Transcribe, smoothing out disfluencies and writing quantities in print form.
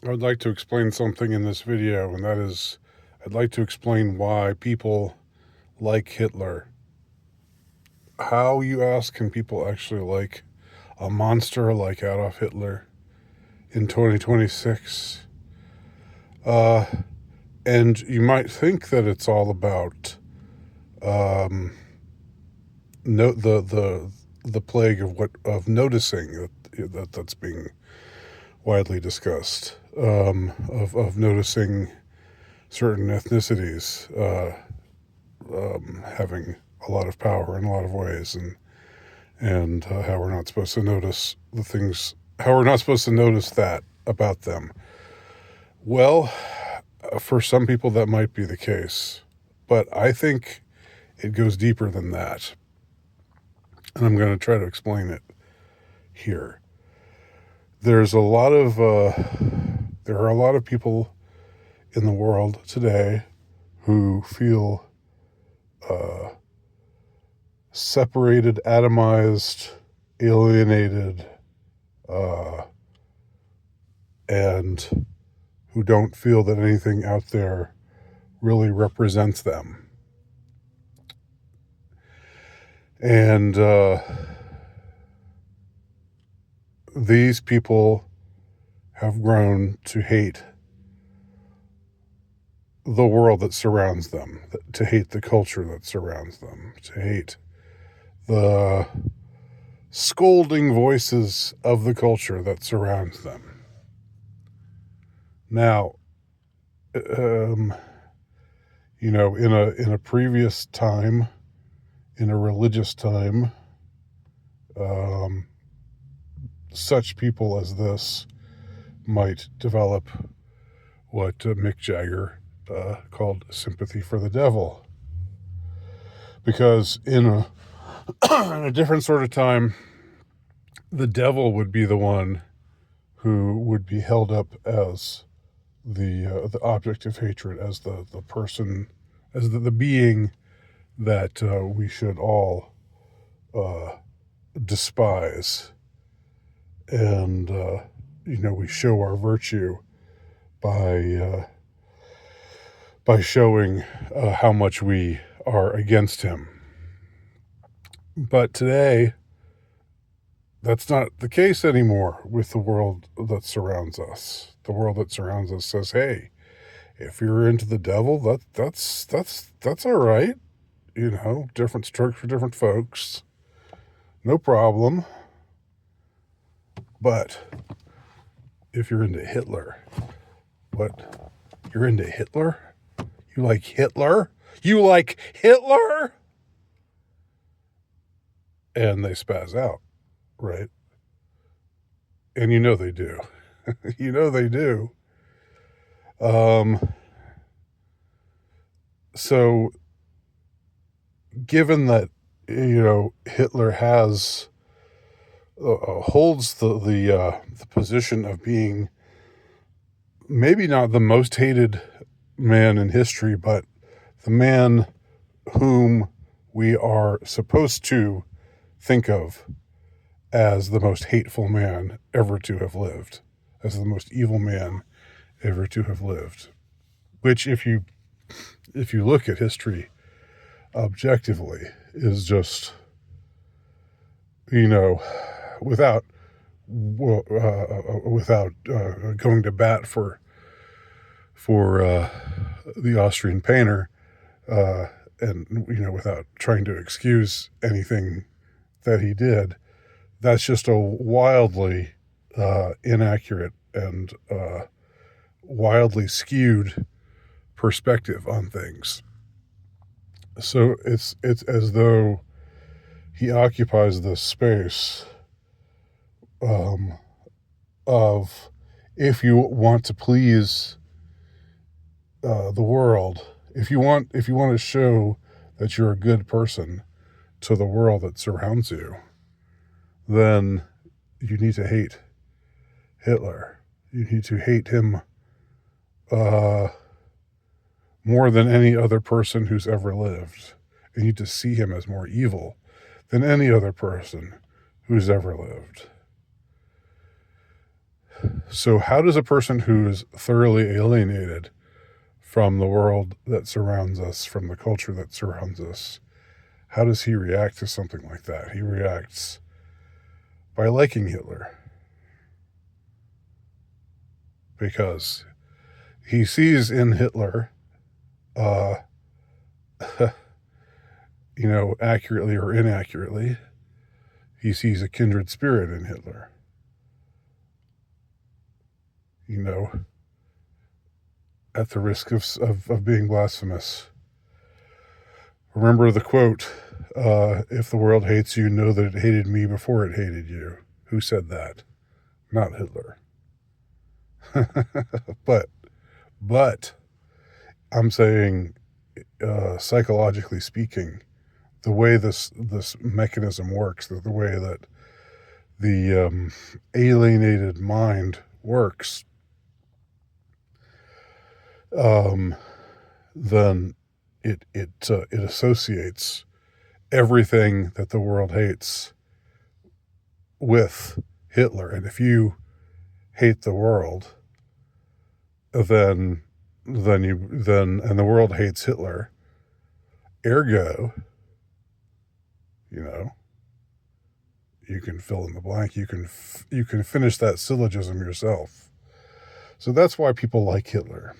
I would like to explain something in this video, and that is, I'd like to explain why people like Hitler. How, you ask, can people actually like a monster like Adolf Hitler in 2026? And you might think that it's all about no, the plague of noticing that's being widely discussed, of noticing certain ethnicities having a lot of power in a lot of ways, and how we're not supposed to notice the things, how we're not supposed to notice that about them. Well, for some people that might be the case, but I think it goes deeper than that, and I'm going to try to explain it here. There's a lot of there are a lot of people in the world today who feel separated, atomized, alienated, and who don't feel that anything out there really represents them. And these people have grown to hate the world that surrounds them, to hate the culture that surrounds them, to hate the scolding voices of the culture that surrounds them. Now, in a previous time, in a religious time, such people as this might develop what Mick Jagger called sympathy for the devil. Because in a different sort of time, the devil would be the one who would be held up as the object of hatred, as the person, as the being that we should all despise. And we show our virtue by showing how much we are against him. But today, that's not the case anymore with the world that surrounds us. The world that surrounds us says, "Hey, if you're into the devil, that's all right. Different strokes for different folks. No problem. But if you're into Hitler, what? You're into Hitler? You like Hitler? You like Hitler?" And they spaz out, right? And they do. They do. So given that, Hitler has holds the position of being maybe not the most hated man in history, but the man whom we are supposed to think of as the most hateful man ever to have lived, as the most evil man ever to have lived. Which, if you look at history objectively, is just, without going to bat for the Austrian painter, and without trying to excuse anything that he did, that's just a wildly inaccurate and wildly skewed perspective on things. So it's as though he occupies this space of, if you want to please the world, if you want to show that you're a good person to the world that surrounds you, then you need to hate Hitler. You need to hate him more than any other person who's ever lived. You need to see him as more evil than any other person who's ever lived. So how does a person who is thoroughly alienated from the world that surrounds us, from the culture that surrounds us, how does he react to something like that? He reacts by liking Hitler, because he sees in Hitler, uh, accurately or inaccurately, he sees a kindred spirit in Hitler. At the risk of being blasphemous. Remember the quote, if the world hates you, know that it hated me before it hated you. Who said that? Not Hitler. But I'm saying, psychologically speaking, the way this mechanism works, the way that the alienated mind works, then it associates everything that the world hates with Hitler. And if you hate the world, then and the world hates Hitler, ergo, you can fill in the blank. You can finish that syllogism yourself. So that's why people like Hitler.